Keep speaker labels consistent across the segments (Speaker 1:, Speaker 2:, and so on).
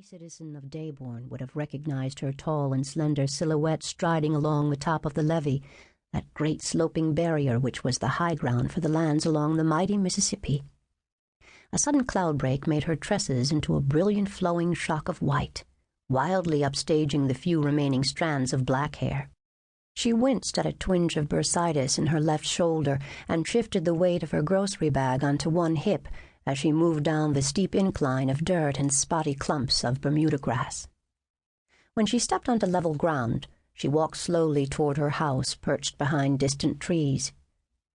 Speaker 1: citizen of Daybourne would have recognized her tall and slender silhouette striding along the top of the levee, that great sloping barrier which was the high ground for the lands along the mighty Mississippi. A sudden cloud break made her tresses into a brilliant flowing shock of white, wildly upstaging the few remaining strands of black hair. She winced at a twinge of bursitis in her left shoulder and shifted the weight of her grocery bag onto one hip as she moved down the steep incline of dirt and spotty clumps of Bermuda grass. When she stepped onto level ground, she walked slowly toward her house perched behind distant trees.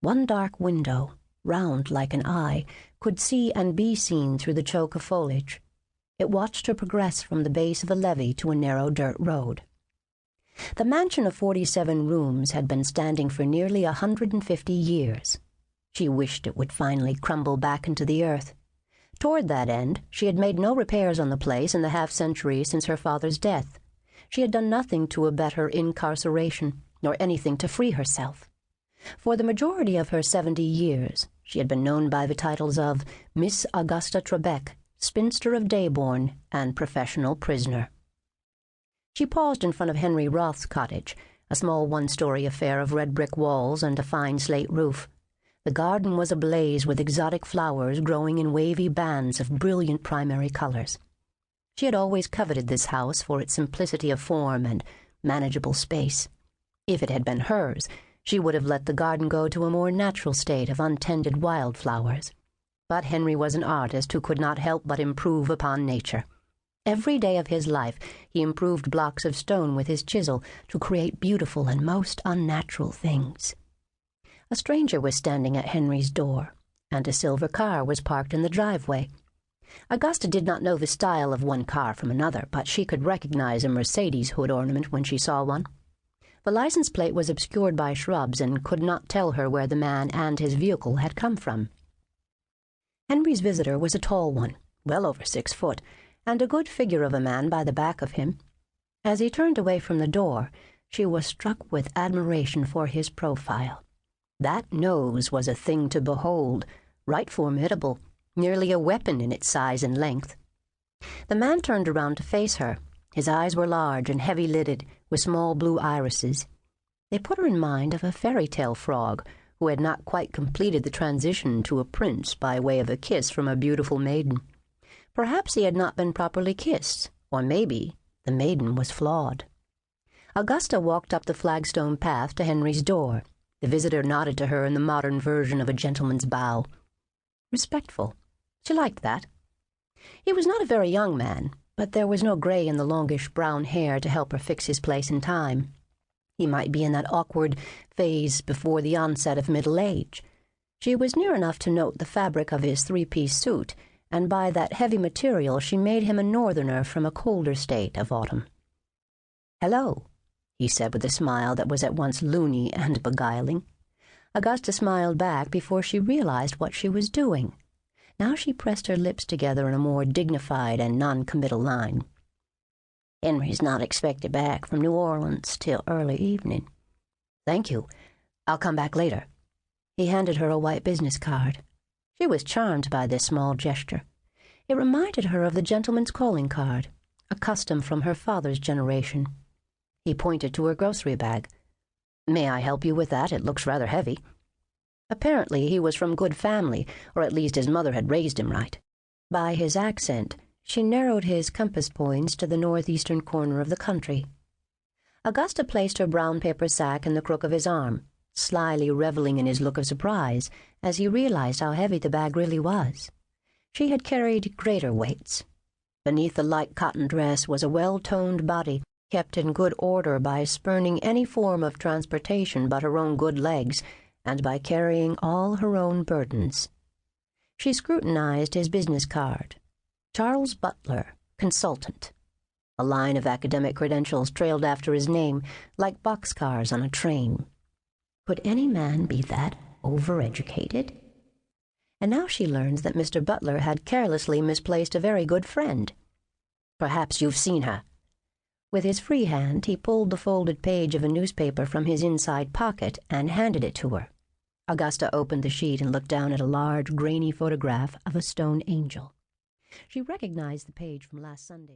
Speaker 1: One dark window, round like an eye, could see and be seen through the choke of foliage. It watched her progress from the base of a levee to a narrow dirt road. The mansion of 47 rooms had been standing for nearly 150 years. She wished it would finally crumble back into the earth. Toward that end, she had made no repairs on the place in the half-century since her father's death. She had done nothing to abet her incarceration, nor anything to free herself. For the majority of her 70 years, she had been known by the titles of Miss Augusta Trebek, Spinster of Daybourne, and Professional Prisoner. She paused in front of Henry Roth's cottage, a small one-story affair of red brick walls and a fine slate roof. The garden was ablaze with exotic flowers growing in wavy bands of brilliant primary colors. She had always coveted this house for its simplicity of form and manageable space. If it had been hers, she would have let the garden go to a more natural state of untended wildflowers. But Henry was an artist who could not help but improve upon nature. Every day of his life he improved blocks of stone with his chisel to create beautiful and most unnatural things. A stranger was standing at Henry's door, and a silver car was parked in the driveway. Augusta did not know the style of one car from another, but she could recognize a Mercedes hood ornament when she saw one. The license plate was obscured by shrubs and could not tell her where the man and his vehicle had come from. Henry's visitor was a tall one, well over 6 foot, and a good figure of a man by the back of him. As he turned away from the door, she was struck with admiration for his profile. That nose was a thing to behold, right formidable, nearly a weapon in its size and length. The man turned around to face her. His eyes were large and heavy-lidded, with small blue irises. They put her in mind of a fairy-tale frog who had not quite completed the transition to a prince by way of a kiss from a beautiful maiden. Perhaps he had not been properly kissed, or maybe the maiden was flawed. Augusta walked up the flagstone path to Henry's door. The visitor nodded to her in the modern version of a gentleman's bow. Respectful. She liked that. He was not a very young man, but there was no gray in the longish brown hair to help her fix his place in time. He might be in that awkward phase before the onset of middle age. She was near enough to note the fabric of his 3-piece suit, and by that heavy material she made him a northerner from a colder state of autumn. "Hello," he said with a smile that was at once loony and beguiling. Augusta smiled back before she realized what she was doing. Now she pressed her lips together in a more dignified and non-committal line. "Henry's not expected back from New Orleans till early evening." "Thank you. I'll come back later." He handed her a white business card. She was charmed by this small gesture. It reminded her of the gentleman's calling card, a custom from her father's generation. He pointed to her grocery bag. "May I help you with that? It looks rather heavy." Apparently he was from good family, or at least his mother had raised him right. By his accent, she narrowed his compass points to the northeastern corner of the country. Augusta placed her brown paper sack in the crook of his arm, slyly reveling in his look of surprise as he realized how heavy the bag really was. She had carried greater weights. Beneath the light cotton dress was a well-toned body, kept in good order by spurning any form of transportation but her own good legs, and by carrying all her own burdens. She scrutinized his business card. Charles Butler, consultant. A line of academic credentials trailed after his name, like boxcars on a train. Could any man be that overeducated? And now she learned that Mr. Butler had carelessly misplaced a very good friend. "Perhaps you've seen her." With his free hand, he pulled the folded page of a newspaper from his inside pocket and handed it to her. Augusta opened the sheet and looked down at a large, grainy photograph of a stone angel. She recognized the page from last Sunday.